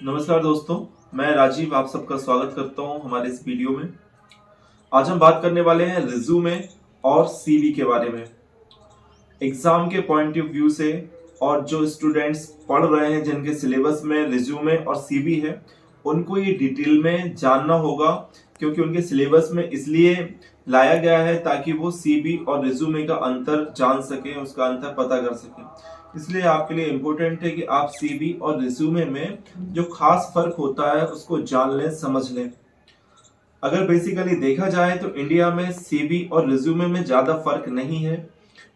नमस्कार दोस्तों, मैं राजीव आप सबका स्वागत करता हूं हमारे इस वीडियो में। आज हम बात करने वाले हैं रिज्यूमे और सीवी के बारे में, एग्जाम के पॉइंट ऑफ व्यू से। और जो स्टूडेंट्स पढ़ रहे हैं जिनके सिलेबस में रिज्यूमे और सीवी है, उनको ये डिटेल में जानना होगा, क्योंकि उनके सिलेबस में इसलिए लाया गया है ताकि वो सीवी और रिज्यूमे का अंतर जान सकें, उसका अंतर पता कर सकें। इसलिए आपके लिए इम्पोर्टेंट है कि आप सीवी और रिज्यूमे में जो खास फर्क होता है उसको जान लें, समझ लें। अगर बेसिकली देखा जाए तो इंडिया में सीवी और रिज्यूमे में ज्यादा फर्क नहीं है।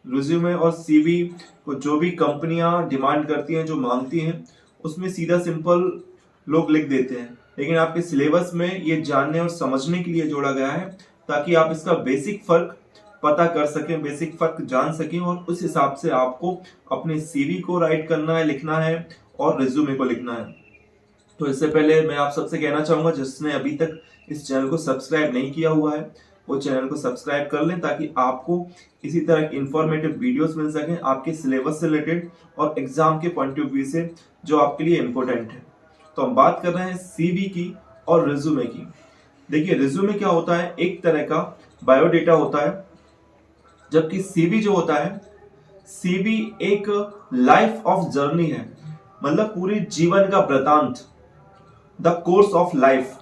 रिज्यूमे और सीवी को जो भी कंपनियां डिमांड करती हैं, जो मांगती हैं, उसमें सीधा सिंपल लोग लिख देते हैं। लेकिन आपके सिलेबस में ये जानने और समझने के लिए जोड़ा गया है ताकि आप इसका बेसिक फर्क पता कर सकें, बेसिक फर्क जान सकें, और उस हिसाब से आपको अपने सीवी को राइट करना है, लिखना है, और रिज्यूमे को लिखना है। तो इससे पहले मैं आप सबसे कहना चाहूंगा, जिसने अभी तक इस चैनल को सब्सक्राइब नहीं किया हुआ है वो चैनल को सब्सक्राइब कर लें, ताकि आपको इसी तरह की इंफॉर्मेटिव वीडियोस मिल सकें आपके सिलेबस से रिलेटेड और एग्जाम के पॉइंट ऑफ व्यू से, जो आपके लिए इंपॉर्टेंट है। तो हम बात कर रहे हैं सीवी की और रिज्यूमे की। देखिए, रिज्यूमे क्या होता है, एक तरह का बायोडेटा होता है, जबकि सीवी जो होता है, सीवी एक लाइफ ऑफ जर्नी है, मतलब पूरे जीवन का वृतांत, द कोर्स ऑफ लाइफ।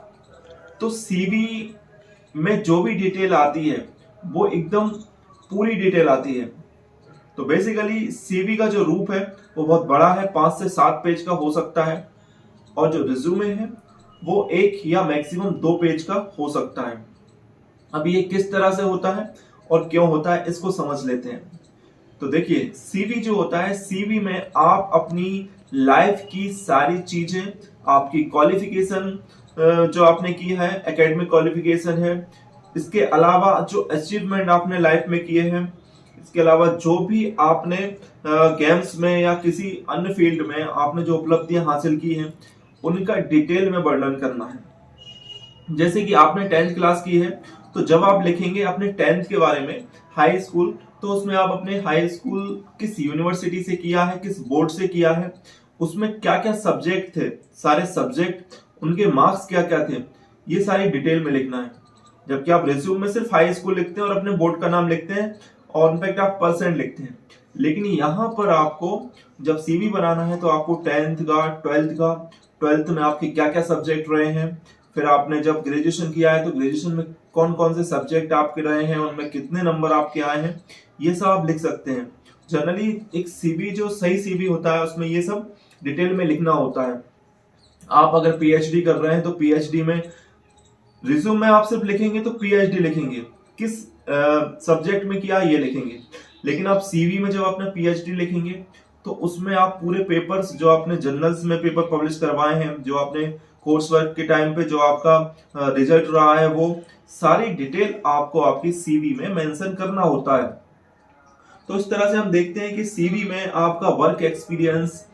तो सीवी में जो भी डिटेल आती है वो एकदम पूरी डिटेल आती है। तो बेसिकली सीवी का जो रूप है वो बहुत बड़ा है, 5 से 7 पेज का हो सकता है, और जो रिज्यूमे है वो 1 या मैक्सिमम 2 पेज का हो सकता है। अब ये किस तरह से होता है और क्यों होता है, इसको समझ लेते हैं। तो देखिए, सीवी जो होता है, सीवी में आप अपनी लाइफ की सारी चीजें, आपकी क्वालिफिकेशन जो आपने की है, एकेडमिक क्वालिफिकेशन है, इसके अलावा जो अचीवमेंट आपने लाइफ में किए हैं, इसके अलावा जो भी आपने गेम्स में या किसी अन्य फील्ड में आपने जो उपलब्धियां हासिल की हैं, उनका डिटेल में वर्णन करना है। जैसे कि आपने 10th क्लास की है, तो जब आप लिखेंगे अपने 10th के बारे में, हाई स्कूल, तो उसमें आप अपने हाई स्कूल किस यूनिवर्सिटी से किया है, किस बोर्ड से किया है, उसमें क्या क्या सब्जेक्ट थे, सारे सब्जेक्ट, उनके मार्क्स क्या क्या थे, ये सारी डिटेल में लिखना है। जबकि आप रिज्यूम में सिर्फ हाई स्कूल लिखते हैं और अपने बोर्ड का नाम लिखते हैं, और इनफैक्ट आप परसेंट लिखते हैं। लेकिन यहाँ पर आपको जब सीवी बनाना है तो आपको 10th का, 12th का, 12th में आपके क्या क्या सब्जेक्ट रहे हैं, फिर आपने जब ग्रेजुएशन किया है तो ग्रेजुएशन में कौन कौन से सब्जेक्ट आपके रहे हैं, उनमें कितने नंबर आपके आए हैं, ये सब आप लिख सकते हैं। जनरली एक सीवी जो सही सीवी होता है उसमें ये सब डिटेल में लिखना होता है। आप अगर पीएचडी कर रहे हैं तो पीएचडी में, रिज्यूम में आप सिर्फ लिखेंगे तो पीएचडी लिखेंगे, किस सब्जेक्ट में किया ये लिखेंगे। लेकिन आप सीवी में जब अपना पीएचडी लिखेंगे तो उसमें आप पूरे पेपर्स जो आपने जर्नल्स में पेपर पब्लिश करवाए हैं, जो आपने कोर्स वर्क के टाइम पे जो आपका रिजल्ट रहा है, वो सारी डिटेल आपको आपकी सीवी में मेंशन करना होता है। तो इस तरह से हम देखते हैं कि सीवी में आपका वर्क एक्सपीरियंस,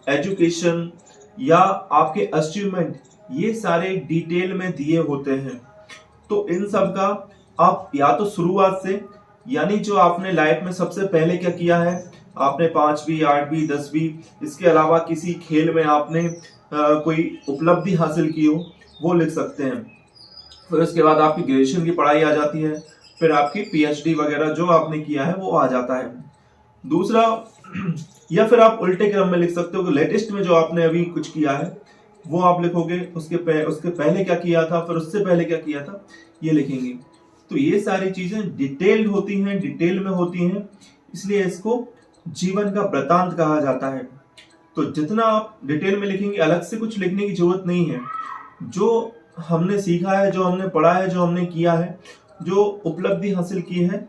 एजुकेशन या आपके अचीवमेंट, ये सारे डिटेल में दिए होते हैं। तो इन सब का आप या तो शुरुआत से, यानी जो आपने लाइफ में सबसे पहले क्या किया है, आपने 5वीं, 8वीं, 10वीं, इसके अलावा किसी खेल में आपने कोई उपलब्धि हासिल की हो, वो लिख सकते हैं। फिर उसके बाद आपकी ग्रेजुएशन की पढ़ाई आ जाती है, फिर आपकी पीएचडी वगैरह जो आपने किया है वो आ जाता है। दूसरा, या फिर आप उल्टे क्रम में लिख सकते हो कि लेटेस्ट में जो आपने अभी कुछ किया है वो आप लिखोगे, उसके पहले क्या किया था, फिर उससे पहले क्या किया था, ये लिखेंगे। तो ये सारी चीजें डिटेल्ड होती हैं, डिटेल में होती हैं, इसलिए इसको जीवन का वृतांत कहा जाता है। तो जितना आप डिटेल में लिखेंगे, अलग से कुछ लिखने की जरूरत नहीं है। जो हमने सीखा है, जो हमने पढ़ा है, जो हमने किया है, जो उपलब्धि हासिल की है,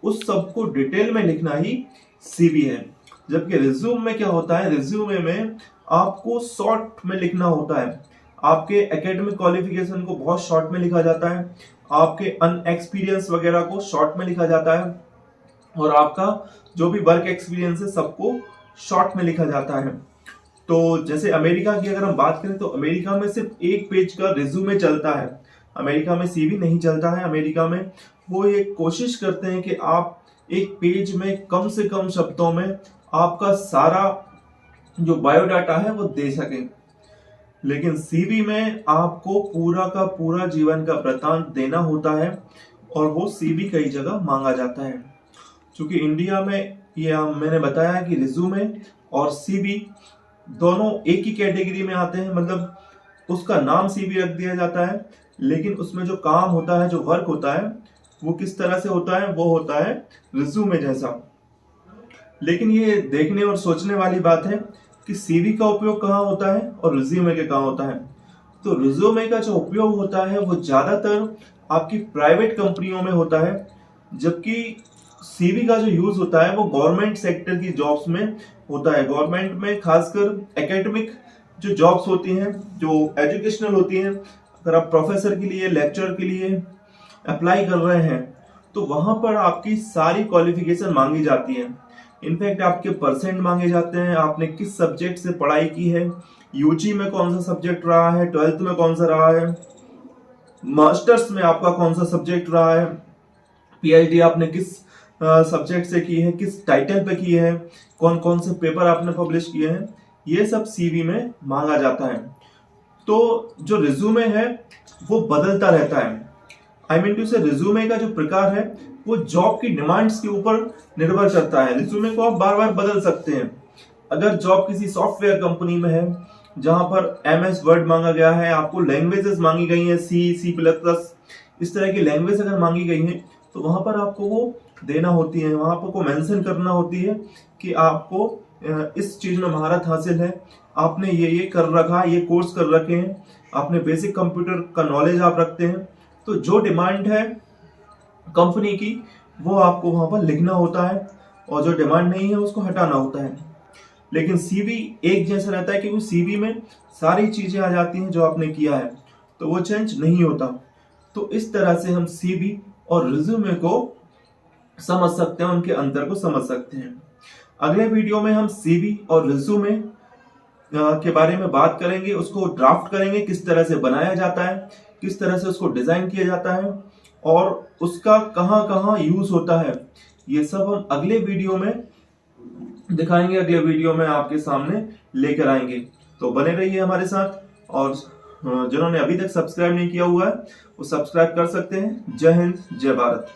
उस सबको डिटेल में लिखना ही सीवी है। जबकि रिज्यूम में क्या होता है, रिज्यूमे में आपको शॉर्ट में लिखना होता है। आपके एकेडमिक क्वालिफिकेशन को बहुत शॉर्ट में लिखा जाता है, आपके अनएक्सपीरियंस वगैरह को शॉर्ट में लिखा जाता है, और आपका जो भी वर्क एक्सपीरियंस है सबको शॉर्ट में लिखा जाता है। तो जैसे अमेरिका की अगर हम बात करें तो अमेरिका में सिर्फ 1 पेज का रिज्यूमे चलता है, अमेरिका में सीवी नहीं चलता है। अमेरिका में वो ये कोशिश करते हैं कि आप 1 पेज में कम से कम शब्दों में आपका सारा जो बायोडाटा है वो दे सकें। लेकिन सीवी में आपको पूरा का पूरा जीवन का वृत्तांत देना होता है और वो सीवी कई जगह मांगा जाता है। क्योंकि इंडिया में ये मैंने बताया कि रिज्यूमे और सीवी दोनों एक ही कैटेगरी में आते हैं, मतलब उसका नाम सीवी रख दिया जाता है, लेकिन उसमें जो काम होता है, जो वर्क होता है, वो किस तरह से होता है, वो होता है रिज्यूमे जैसा। लेकिन ये देखने और सोचने वाली बात है कि सीवी का उपयोग कहाँ होता है और रिज्यूमे के कहाँ होता है। तो रिज्यूमे का जो उपयोग होता है वो ज्यादातर आपकी प्राइवेट कंपनियों में होता है, जबकि सीवी का जो यूज होता है वो गवर्नमेंट सेक्टर की जॉब्स में होता है। गवर्नमेंट में खासकर एकेडमिक जो जॉब्स होती हैं, जो एजुकेशनल होती हैं, अगर आप प्रोफेसर के लिए, लेक्चर के लिए अप्लाई कर रहे हैं तो वहां पर आपकी सारी क्वालिफिकेशन मांगी जाती है। इनफैक्ट आपके परसेंट मांगे जाते हैं, आपने किस सब्जेक्ट से पढ़ाई की है, यूजी में कौन सा सब्जेक्ट रहा है, ट्वेल्थ में कौन सा रहा है, मास्टर्स में आपका कौन सा सब्जेक्ट रहा है, पीएचडी आपने किस सब्जेक्ट से की है, किस टाइटल पे की है, कौन कौन से पेपर आपने पब्लिश किए हैं, ये सब सीवी में मांगा जाता है। तो जो रिज्यूमे है वो बदलता रहता है। आई मीन टू से रिज्यूमे का जो प्रकार है वो जॉब की डिमांड्स के ऊपर निर्भर करता है। रिज्यूमे को आप बार बार बदल सकते हैं। अगर जॉब किसी सॉफ्टवेयर कंपनी में है जहां पर एमएस वर्ड मांगा गया है, आपको लैंग्वेजेस मांगी गई हैं, सी प्लस इस तरह की लैंग्वेज अगर मांगी गई है तो वहां पर आपको वो देना होती है, वहां पर को मेंशन करना होती है कि आपको इस चीज में महारत हासिल है, आपने ये कर रखा, ये कोर्स कर रखे हैं, आपने बेसिक कंप्यूटर का नॉलेज आप रखते हैं। तो जो डिमांड है कंपनी की वो आपको वहां पर लिखना होता है और जो डिमांड नहीं है उसको हटाना होता है। लेकिन सीवी एक जैसा रहता है क्योंकि सीवी में सारी चीजें आ जाती हैं जो आपने किया है, तो वो चेंज नहीं होता। तो इस तरह से हम सीवी और रिज्यूमे को समझ सकते हैं, उनके अंतर को समझ सकते हैं। अगले वीडियो में हम सीवी और रिज्यूमे के बारे में बात करेंगे, उसको ड्राफ्ट करेंगे, किस तरह से बनाया जाता है, किस तरह से उसको डिजाइन किया जाता है और उसका कहां कहां यूज होता है। ये सब हम अगले वीडियो में दिखाएंगे, अगले वीडियो में आपके सामने लेकर आएंगे। तो बने रहिए हमारे साथ और जिन्होंने अभी तक सब्सक्राइब नहीं किया हुआ है वो सब्सक्राइब कर सकते हैं। जय हिंद, जय भारत।